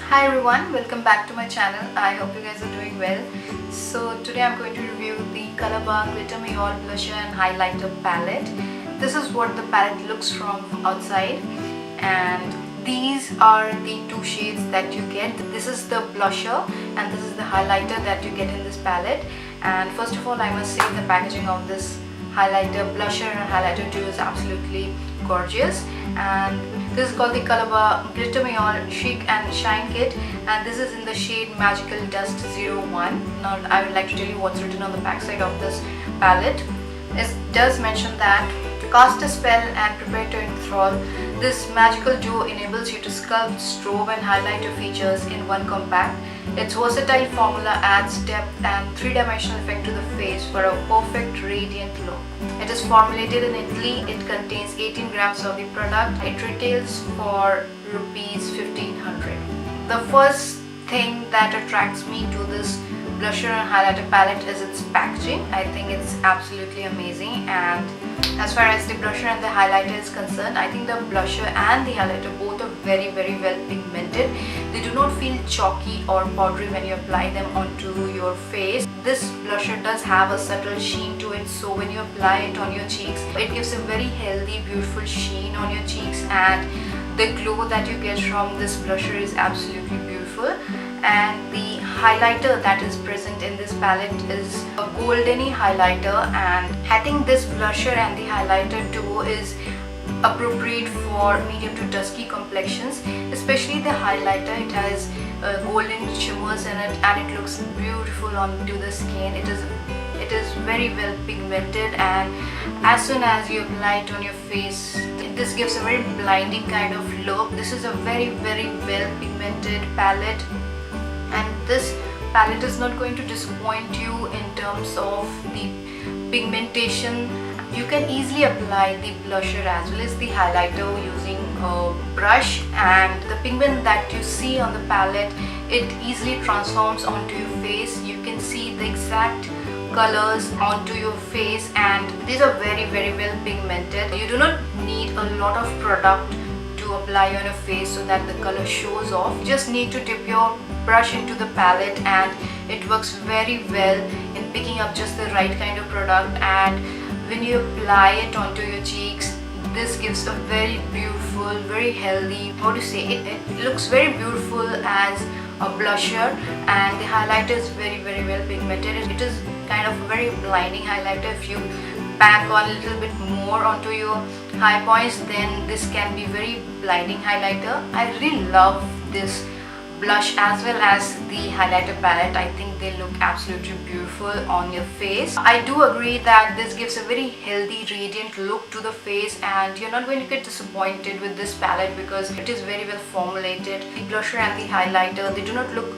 Hi everyone, welcome back to my channel. I hope you guys are doing well. So today I'm going to review the Colorbar Glitter Me All Blusher and Highlighter Palette. This is what the palette looks from outside, and these are the two shades that you get. This is the blusher and this is the highlighter that you get in this palette. And first of all, I must say the packaging of this blusher and highlighter duo is absolutely gorgeous. And this is called the Colorbar Glitter Me All Chic and Shine Kit, and this is in the shade Magical Dust 01. Now I would like to tell you what's written on the back side of this palette. It does mention that to cast a spell and prepare to enthrall, this magical duo enables you to sculpt, strobe and highlight your features in one compact. Its versatile formula adds depth and three-dimensional effect to the face for a perfect radiant look. It is formulated in Italy. It contains 18 grams of the product. It retails for rupees 1500. The first thing that attracts me to this blusher and highlighter palette is its packaging. I think it's absolutely amazing, and as far as the blusher and the highlighter is concerned, I think the blusher and the highlighter both are very well pigmented. They do not feel chalky or powdery when you apply them onto your face. This blusher does have a subtle sheen to it, so when you apply it on your cheeks, it gives a very healthy, beautiful sheen on your cheeks, and the glow that you get from this blusher is absolutely beautiful. And the highlighter that is present in this palette is a goldeny highlighter, and I think this blusher and the highlighter duo is appropriate for medium to dusky complexions, especially the highlighter. It has golden shimmers in it and it looks beautiful onto the skin. It is very well pigmented, and as soon as you apply it on your face, this gives a very blinding kind of look. This is a very well pigmented palette, and this palette is not going to disappoint you in terms of the pigmentation. You can easily apply the blusher as well as the highlighter using a brush, and the pigment that you see on the palette, it easily transforms onto your face. You can see the exact colors onto your face, and these are very well pigmented. You do not need a lot of product to apply on your face so that the color shows off. You just need to dip your brush into the palette, and it works very well in picking up just the right kind of product. And when you apply it onto your cheeks, this gives a very beautiful, very healthy, it looks very beautiful as a blusher, and the highlighter is very well pigmented. It is kind of a very blinding highlighter. If you pack on a little bit more onto your high points, then this can be very blinding highlighter. I really love this blush as well as the highlighter palette. I think they look absolutely beautiful on your face. I do agree that this gives a very healthy, radiant look to the face, and you're not going to get disappointed with this palette because it is very well formulated. The blusher and the highlighter, they do not look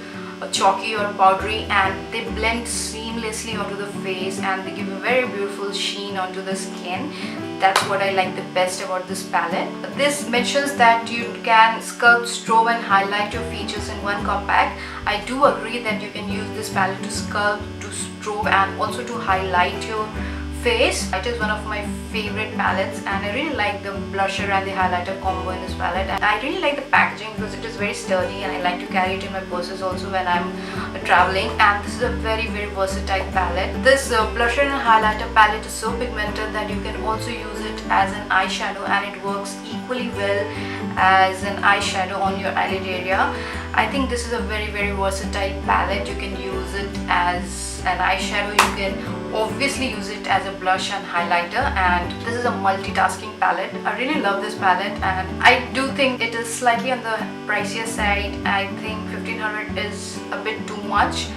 chalky or powdery, and they blend seamlessly onto the face, and they give a very beautiful sheen onto the skin. That's what I like the best about this palette. This mentions that you can sculpt, strobe and highlight your features in one compact. I do agree that you can use this palette to sculpt, to strobe and also to highlight your face. It is one of my favorite palettes, and I really like the blusher and the highlighter combo in this palette. And I really like the packaging because it is very sturdy, and I like to carry it in my purses also when I'm traveling. And this is a very versatile palette. This blusher and highlighter palette is so pigmented that you can also use it as an eyeshadow, and it works equally well as an eyeshadow on your eyelid area. I think this is a very versatile palette. You can use it as an eyeshadow, you can obviously use it as a blush and highlighter, and this is a multitasking palette. I really love this palette, and I do think it is slightly on the pricier side. I think 1500 is a bit too much,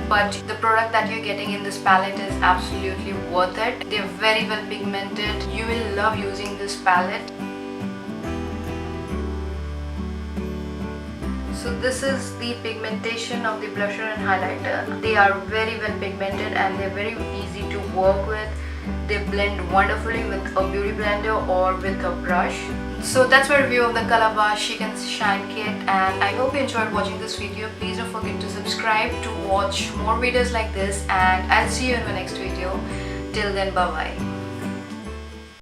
but the product that you're getting in this palette is absolutely worth it. They're very well pigmented. You will love using this palette. So this is the pigmentation of the blusher and highlighter. They are very well pigmented, and they're very easy to work with. They blend wonderfully with a beauty blender or with a brush. So that's my review of the Colorbar Chic and Shine Kit, and I hope you enjoyed watching this video. Please don't forget to subscribe to watch more videos like this, and I'll see you in my next video. Till then, bye bye.